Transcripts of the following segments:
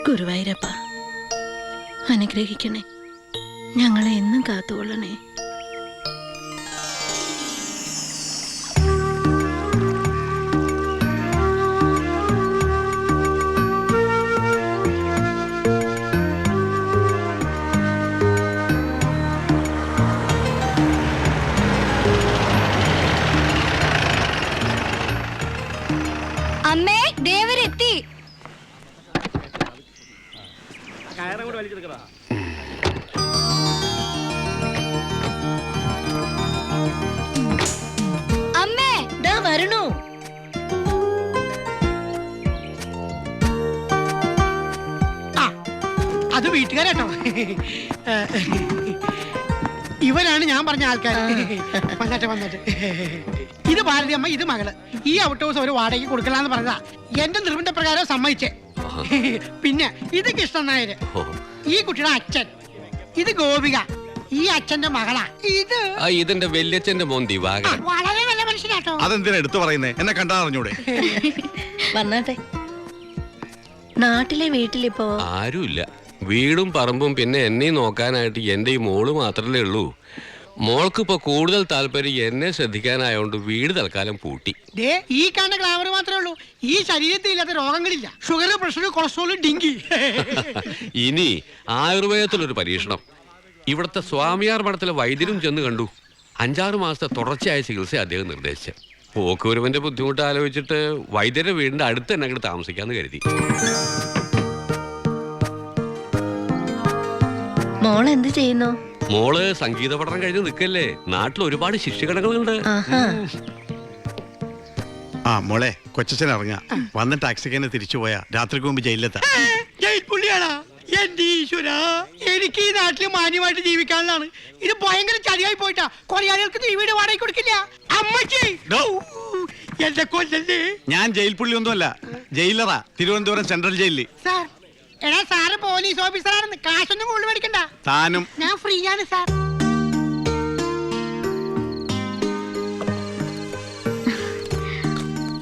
ഗുരുവായൂരപ്പ അനുഗ്രഹിക്കണേ, ഞങ്ങളെ എന്നും കാത്തുകൊള്ളണേ. അമ്മേ, ദേവരെത്തി. അമ്മേ, ദാ വരണു. അത് വീട്ടുകാരട്ടോ. ഇവരാണ് ഞാൻ പറഞ്ഞ ആൾക്കാർ. വന്നിട്ട് ഇത് ഭാരതി അമ്മ, ഇത് മകള്. ഈ ഔട്ട് ഹൗസ് ഒരു വാടകയ്ക്ക് കൊടുക്കലാന്ന് പറഞ്ഞതാ. എന്റെ നിർബന്ധ പ്രകാരം സമ്മതിച്ചേ. പിന്നെ ഇത് കൃഷ്ണൻ നായര്, ഈ കുട്ടിയുടെ അച്ഛൻ. ഇത് ഗോപിക, ഈ അച്ഛന്റെ മകളാ. ഇതിന്റെ വല്യച്ഛന്റെ മോൻ ദിവാകരൻ. വളരെ നല്ല മനുഷ്യനാട്ടോ. അതെന്തിനാ എടുത്തു പറയുന്നേ? എന്നെ കണ്ടാ അറിഞ്ഞൂടെ? വന്നാട്ടെ. നാട്ടിലെ വീട്ടിലിപ്പോ ആരുമില്ല. വീടും പറമ്പും പിന്നെ എന്നെയും നോക്കാനായിട്ട് എന്റെ ഈ മോള് മാത്രമല്ലേ ഉള്ളൂ. മോൾക്കിപ്പോ കൂടുതൽ താല്പര്യം എന്നെ ശ്രദ്ധിക്കാനായോണ്ട് വീട് തൽക്കാലം പൂട്ടി. ഈ കാണുന്ന ഗ്ലാമർ മാത്രമേ ഉള്ളൂ. ഈ ശരീരത്തിൽ ഇല്ലാത്ത രോഗങ്ങളില്ല. ഷുഗർ, പ്രഷർ, കൊളസ്ട്രോൾ, ഡിങ്കി. ഇനി ആയുർവേദത്തിലൊരു പരീക്ഷണം. ഇവിടുത്തെ സ്വാമിയാർ മഠത്തിലെ വൈദ്യരും ചെന്ന് കണ്ടു. 5-6 മാസത്തെ തുടർച്ചയായ ചികിത്സ അദ്ദേഹം നിർദ്ദേശിച്ചു. പോക്കുവരവന്റെ ബുദ്ധിമുട്ട് ആലോചിച്ചിട്ട് വൈദ്യരുടെ വീടിന്റെ അടുത്ത് തന്നെ അങ്ങോട്ട് താമസിക്കാന്ന് കരുതി. മോൾ എന്ത് ചെയ്യുന്നു? മോള് സംഗീത പഠനം കഴിഞ്ഞ് നിൽക്കല്ലേ. നാട്ടിൽ ഒരുപാട് ശിഷ്യഗണങ്ങളുണ്ട്. ആ മോളെ, കൊച്ചച്ഛൻ ഇറങ്ങ. വന്ന ടാക്സിക്ക് തന്നെ തിരിച്ചു പോയാ രാത്രിക്ക് മുമ്പ് ജയിലിലെത്താ. ജയിൽ പുള്ളിയാണോ? എന്റെ ഈശ്വര, എനിക്ക് ഈ നാട്ടിൽ മാന്യമായിട്ട് ജീവിക്കാനുള്ളതാണ്. ഇത് ഭയങ്കര ചതിയായി പോയിട്ടാ. കൊലയാളികൾക്ക് ഈ വീട് വാടക കൊടുക്കില്ല. അമ്മച്ചി, എന്റെ കൊല്ലല്ലേ. ഞാൻ ജയിൽ പുള്ളിയൊന്നുമല്ല, ജയിലറാ. തിരുവനന്തപുരം സെൻട്രൽ ജയിലിൽ. സാർ, എടാ സാറ് പോലീസ് ഓഫീസറാണെന്ന്. കാശൊന്നും കൂടുതൽ മേടിക്കണ്ട. താനും ഞാൻ ഫ്രീ ആണ് സാർ.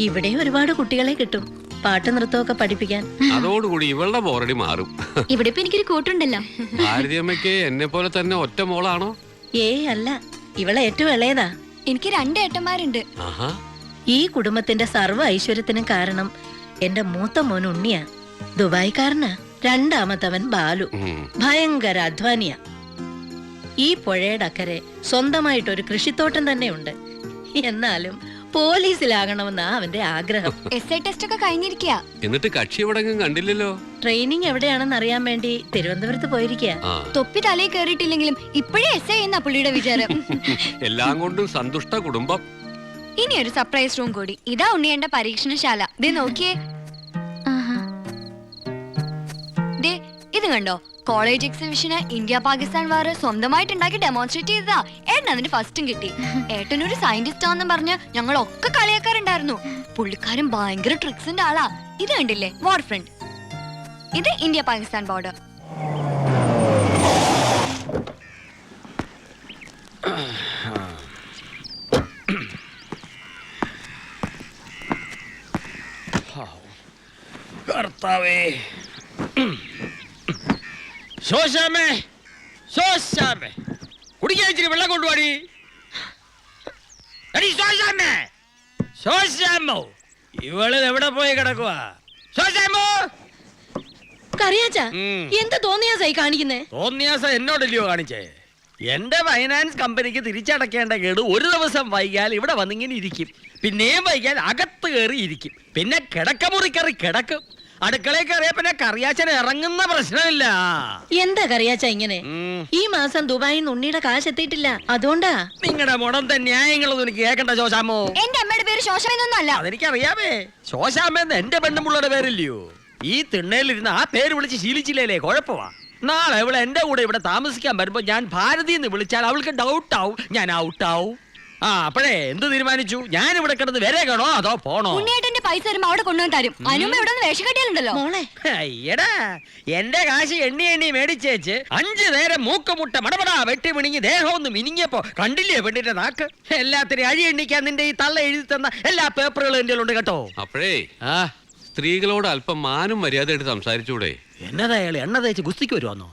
ഇവിടെ ഒരുപാട് കുട്ടികളെ കിട്ടും പാട്ട് നൃത്തമൊക്കെ പഠിപ്പിക്കാൻ. അതോടുകൂടി ഇവളുടെ ബോറടി മാറും. ഇവിടെ ഇപ്പൊ എനിക്കൊരു കൂട്ടുണ്ടല്ലോ. ഭാരതിയമ്മയ്ക്ക് എന്നെ പോലെ തന്നെ ഒറ്റ മോളാണോ? അല്ല, ഇവളെ ഏറ്റവും ഇളയതാ. എനിക്ക് 2 ഏട്ടന്മാരുണ്ട്. ഈ കുടുംബത്തിന്റെ സർവ്വ ഐശ്വര്യത്തിനും കാരണം എന്റെ മൂത്ത മോൻ ഉണ്ണിയാ. ദുബായിക്കാരനാ. 2ാമത്തവൻ ബാലു. ഭയങ്കര അധ്വാനിയാ. ഈ പുഴയുടെ അക്കരെ സ്വന്തമായിട്ടൊരു കൃഷിത്തോട്ടം തന്നെ ഉണ്ട്. എന്നാലും പോലീസിലാകണമെന്നാ അവന്റെ ആഗ്രഹം. SI ടെസ്റ്റ് ഒക്കെ കഴിഞ്ഞിരിക്കുക. എന്നിട്ട് കക്ഷി എവിടെങ്കിലും കണ്ടില്ലല്ലോ. ട്രെയിനിങ് എവിടെയാണെന്ന് അറിയാൻ വേണ്ടി തിരുവനന്തപുരത്ത് പോയിരിക്കുക. തൊപ്പി തലയിൽ കയറിയിട്ടില്ലെങ്കിലും ഇപ്പോഴേ SI എന്ന പുള്ളിയുടെ വിചാരം. എല്ലാം കൊണ്ടും സന്തുഷ്ട കുടുംബം. ഇനി ഒരു സർപ്രൈസ് റൂം കൂടി. ഇതാ ഉണ്ണിയേണ്ട പരീക്ഷണശാല. ദേ നോക്കിയേ. ദേ ഇത് കണ്ടോ? കോളേജ് എക്സിബിഷന് ഇന്ത്യ പാകിസ്ഥാൻ വാർ സ്വന്തമായിട്ട് ഉണ്ടാക്കി ഡെമോൺസ്ട്രേറ്റ് ചെയ്തതാ. ഏട്ടൻ അതിന് ഫസ്റ്റും കിട്ടി. ഏട്ടനൊരു സയന്റിസ്റ്റ് ആണെന്ന് പറഞ്ഞ് ഞങ്ങളൊക്കെ കളിയാക്കാറുണ്ടായിരുന്നു. പുള്ളിക്കാരൻ ഭയങ്കര ട്രിക്സിന്റെ ആളാ. ഇത് കണ്ടില്ലേ, വാർ ഫ്രണ്ട്. ഇത് ഇന്ത്യ പാകിസ്ഥാൻ ബോർഡർ. കർത്താവേ, കുടിക്കാൻ ഇച്ചിരി വെള്ളം കൊണ്ടുപോടി. ഇവള് എവിടെ പോയി കിടക്കുക? എന്ത് തോന്നിയാസായി കാണിക്കുന്നേ? തോന്നിയാസ എന്നോടല്ലയോ കാണിച്ചേ? എന്റെ ഫൈനാൻസ് കമ്പനിക്ക് തിരിച്ചടക്കേണ്ട കേട് ഒരു ദിവസം വൈകിയാൽ ഇവിടെ വന്നിങ്ങനെ ഇരിക്കും. പിന്നെയും വൈകിയാൽ അകത്ത് കയറി ഇരിക്കും. പിന്നെ കിടക്കമുറി കയറി കിടക്കും. അടുക്കളയിൽ കയറിയ പിന്നെ കറിയാച്ചൻ ഇറങ്ങുന്ന പ്രശ്നമില്ല. എന്താ കറിയാച്ച ഇങ്ങനെ? ഈ മാസം ദുബായിൽ നിന്ന് ഉണ്ണിയുടെ കാശ് എത്തിയിട്ടില്ല, അതുകൊണ്ടാ. നിങ്ങളുടെ മുടന്ത ന്യായങ്ങളൊന്നും എനിക്ക് കേൾക്കണ്ട ശോശാമോ. എന്റെ അമ്മയുടെ പേര് ശോശാമെന്നൊന്നും അല്ല. അതെനിക്കറിയാമേ. ശോശാമെന്ന് എന്റെ പെണ്ണുമുള്ളയുടെ പേരില്ലയോ? ഈ തിണ്ണയിലിരുന്ന് ആ പേര് വിളിച്ച് ശീലിച്ചില്ലേ, കുഴപ്പമാ. നാളെ അവൾ എന്റെ കൂടെ ഇവിടെ താമസിക്കാൻ വരുമ്പോ ഞാൻ ഭാരതി എന്ന് വിളിച്ചാൽ അവൾക്ക് ഡൗട്ടാവും, ഞാൻ ഔട്ടാവും. അപ്പോഴേ എന്ത് തീരുമാനിച്ചു? ഞാൻ ഇവിടെ കിടന്ന് വരേക്കണോ അതോ പോണോ? ഉണ്ണിയേട്ടന്റെ പൈസ വരുമ്പോ അവിടെ കൊണ്ടുവന്ന് തരും. അനുമ്മ ഇവിടെ വേഷം കെട്ടിയാലുണ്ടല്ലോ. എടാ, എന്റെ കാശ് എണ്ണി മേടിച്ചേച്ച് 5 നേരം മൂക്കമുട്ട മടപടാ വെട്ടി മിണിങ്ങി ദേഹം ഒന്ന് മിനിങ്ങിയപ്പോ കണ്ടില്ലേ പെണ്ണിന്റെ നാക്ക്? എല്ലാത്തിനും അഴി എണ്ണിക്കാൻ നിന്റെ ഈ തള്ള എഴുതി തന്ന എല്ലാ പേപ്പറുകളും എന്റെ ഉണ്ട് കേട്ടോ. അപ്പോഴേ സ്ത്രീകളോട് അല്പം മാനും മര്യാദയായിട്ട് സംസാരിച്ചൂടെ? എന്നതാ അയാൾ എണ്ണ തേച്ച് ഗുസ്തിക്ക് വരുവാന്നോ?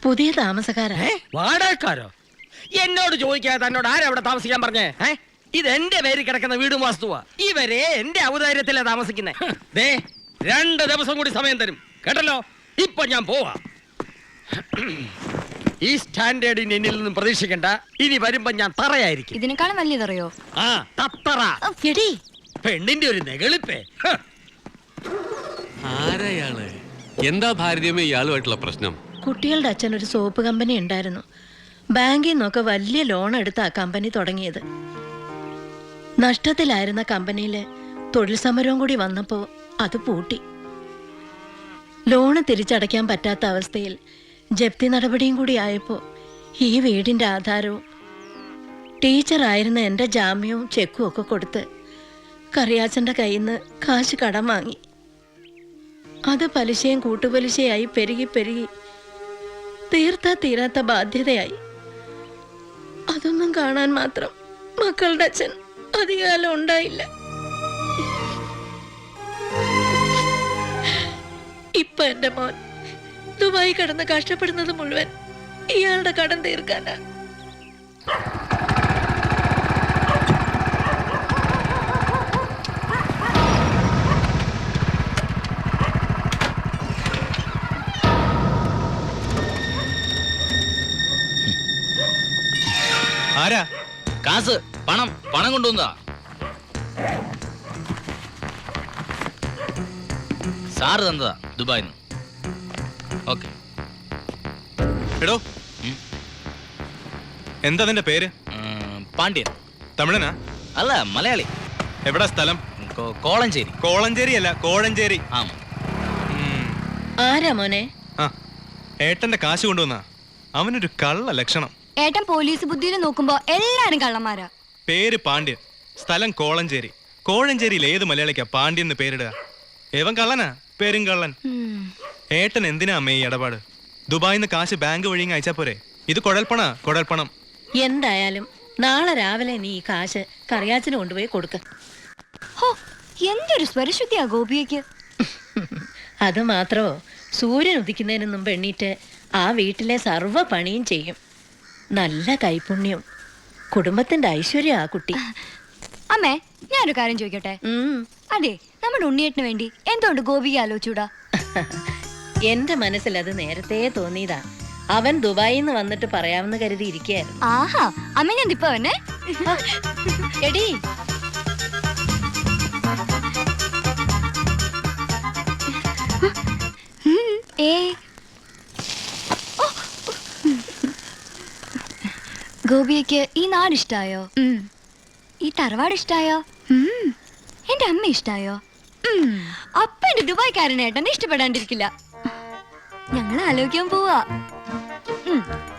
പുതിയ താമസക്കാരാ. വാടകക്കാരോ? എന്നോട് ചോദിക്കാതെ തന്നോട് ആരാ അവിടെ താമസിക്കാൻ പറഞ്ഞേ? ഇത് എന്റെ പേര് കിടക്കുന്ന വീടും വാസ്തുവാ. ഇവരെ എന്റെ ഔദാര്യത്തിലാ താമസിക്കുന്നേ. ദേ 2 ദിവസം കൂടി സമയം തരും കേട്ടല്ലോ. ഇപ്പൊ ഞാൻ പോവാ. ഈ സ്റ്റാൻഡേർഡിന് എന്നിൽ നിന്നും പ്രതീക്ഷിക്കണ്ട. ഇനി വരുമ്പോ ഞാൻ തറയായിരിക്കും. ഇതിനേക്കാളും വലിയതറിയോ? ആ തത്തറ. എടി, പെണ്ണിന്റെ ഒരു നെകളിപ്പേ. ആരായാള്? എന്താ ഭാരതീയമ്മ ഇയാളുമായിട്ടുള്ള പ്രശ്നം? കുട്ടികളുടെ അച്ഛൻ ഒരു സോപ്പ് കമ്പനി ഉണ്ടായിരുന്നു. ബാങ്കിൽ നിന്നൊക്കെ വലിയ ലോൺ എടുത്ത് ആ കമ്പനി തുടങ്ങിയത്. നഷ്ടത്തിലായിരുന്ന കമ്പനിയില് തൊഴിൽ സമരവും കൂടി വന്നപ്പോ അത് പൂട്ടി. ലോണ് തിരിച്ചടയ്ക്കാൻ പറ്റാത്ത അവസ്ഥയിൽ ജപ്തി നടപടിയും കൂടി ആയപ്പോ ഈ വീടിന്റെ ആധാരവും ടീച്ചറായിരുന്ന എൻ്റെ ജാമ്യവും ചെക്കും ഒക്കെ കൊടുത്ത് കറിയാച്ചൻ്റെ കയ്യിൽ നിന്ന് കാശ് കടം വാങ്ങി. അത് പലിശയും കൂട്ടുപലിശയായി പെരുകി പെരുകി തീർത്താ തീരാത്ത ബാധ്യതയായി. അതൊന്നും കാണാൻ മാത്രം മക്കളുടെ അച്ഛൻ അധികകാലം ഉണ്ടായില്ല. ഇപ്പൊ എന്റെ മോൻ ദുബായി കിടന്ന് കഷ്ടപ്പെടുന്നത് മുഴുവൻ ഇയാളുടെ കടം തീർക്കാനാ. ആരാ? കാസ്, പണം കൊണ്ടുവന്നതാ. സാറ് തന്നതാ ദുബായിന്ന്. ഓക്കെ. എടോ, എന്താ നിന്റെ പേര്? പാണ്ഡ്യൻ. തമിഴനാ? അല്ല, മലയാളി. എവിടാ സ്ഥലം? കോളഞ്ചേരി. കോളഞ്ചേരി അല്ല, കോഴഞ്ചേരി. ആ. ആരാ മോനെ? ആ, ഏട്ടന്റെ കാശ് കൊണ്ടുവന്നാ. അവനൊരു കള്ള ലക്ഷണം. ഏട്ടൻ പോലീസ് ബുദ്ധിയിൽ നോക്കുമ്പോ എല്ലാരും കള്ളന്മാരാ. പേര് പാണ്ഡ്യൻ, സ്ഥലം കോളഞ്ചേരി. കോഴഞ്ചേരിയിൽ ഏത് മലയാളിക്കാ പാണ്ഡ്യൻ എന്ന് പേരിടുക? ഏവൻ കള്ളനാ, പേരും കള്ളൻ. ഏട്ടൻ എന്തിനാ അമ്മേ ഈ ഇടപാട്? ദുബായിന്ന് കാശ് ബാങ്ക് വഴി അയച്ചാ പോരെ? ഇത് കുഴൽപ്പണം. എന്തായാലും നാളെ രാവിലെ നീ ഈ കാശ് കറിയാച്ചന് കൊണ്ടുപോയി കൊടുക്ക. ഹോ, എന്തൊരു സ്വരശുദ്ധിയാ ഗോപിയയ്ക്ക്. അത് മാത്രോ, സൂര്യൻ ഉദിക്കുന്നതിന് മുമ്പ് എണ്ണീറ്റ് ആ വീട്ടിലെ സർവ്വ പണിയും ചെയ്യും. നല്ല കൈപുണ്യം, കുടുംബത്തിന്റെ ഐശ്വര്യം ആ കുട്ടി. അമ്മേ, ഞാനൊരു കാര്യം ചോദിക്കട്ടെ? അതെ, നമ്മുടെ ഉണ്ണിയേട്ടന് വേണ്ടി എന്തുകൊണ്ട് ഗോപിക ആലോചിച്ചൂടാ? എന്റെ മനസ്സിൽ അത് നേരത്തെ തോന്നിയതാ. അവൻ ദുബായിൽ നിന്ന് വന്നിട്ട് പറയാമെന്ന് കരുതി ഇരിക്കുകയായിരുന്നു. ആഹാ, അമ്മ ഞാൻ ഇപ്പൊ വന്നെ. എടി, ഗോപിയയ്ക്ക് ഈ നാട് ഇഷ്ടായോ? ഈ തറവാട് ഇഷ്ടായോ? എന്റെ അമ്മ ഇഷ്ടായോ? അപ്പ എന്റെ ദുബായ്ക്കാരനേട്ടനെ ഇഷ്ടപ്പെടാണ്ടിരിക്കില്ല. ഞങ്ങൾ ആലോചിക്കാൻ പോവാ.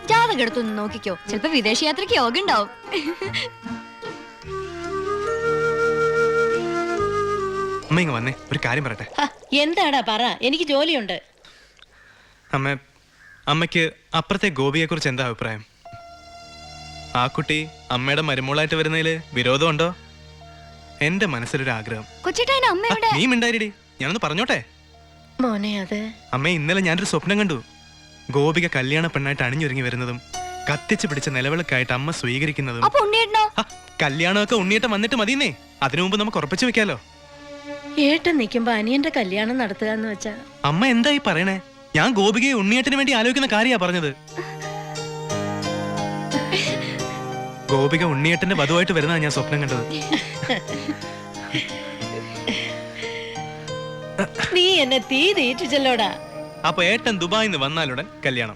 ജാതകം എടുത്തൊന്ന് നോക്കിക്കോ, ചിലപ്പോ വിദേശ യാത്രക്ക് യോഗ ഉണ്ടാവും. അമ്മ ഇങ്ങ് വന്നേ, ഒരു കാര്യം പറയട്ടെ. എന്താടാ പറ, എനിക്ക് ജോലിയുണ്ട്. അമ്മയ്ക്ക് അപ്പുറത്തെ ഗോപിയെ കുറിച്ച് എന്താ അഭിപ്രായം? ആ കുട്ടി അമ്മയുടെ മരുമോളായിട്ട് വരുന്നതില് വിരോധമുണ്ടോ? എന്റെ മനസ്സിലൊരു ആഗ്രഹം. കൊച്ചിട്ടേന്റെ അമ്മ എവിടെ? നീ മിണ്ടായിരി, ഞാനൊന്ന് പറഞ്ഞോട്ടെ. മോനെ, അത് അമ്മേ, ഇന്നലെ ഞാനൊരു സ്വപ്നം കണ്ടു. ഗോപിക കല്യാണ പെണ്ണായിട്ട് അണിഞ്ഞൊരുങ്ങി വരുന്നതും കത്തിച്ച് പിടിച്ച നിലവിളക്കായിട്ട് അമ്മ സ്വീകരിക്കുന്നതും. അപ്പൊ ഉണ്ണിയേട്ടനോ? കല്യാണമൊക്കെ ഉണ്ണിയേട്ടൻ വന്നിട്ട് മതിയെന്നേ. അതിനു മുമ്പ് നമുക്ക് ഉറപ്പിച്ചു വെക്കാലോ. ഏട്ടൻ നിൽക്കുമ്പോ അനിയന്റെ കല്യാണം നടത്തുക എന്ന് വെച്ചാ. അമ്മ എന്തായി പറയണേ? ഞാൻ ഗോപികയെ ഉണ്ണിയേട്ടന് വേണ്ടി ആലോചിക്കുന്ന കാര്യാ പറഞ്ഞത്. ഗോപിക ഉണ്ണിയേട്ടന്റെ വധുവായിട്ട് വരുന്നതാണ് ഞാൻ സ്വപ്നം കണ്ടത്. നീ എന്നെ തീ തീറ്റിച്ചല്ലോടാ. അപ്പൊ ഏട്ടൻ ദുബായിന്ന് വന്നാലുടൻ കല്യാണം.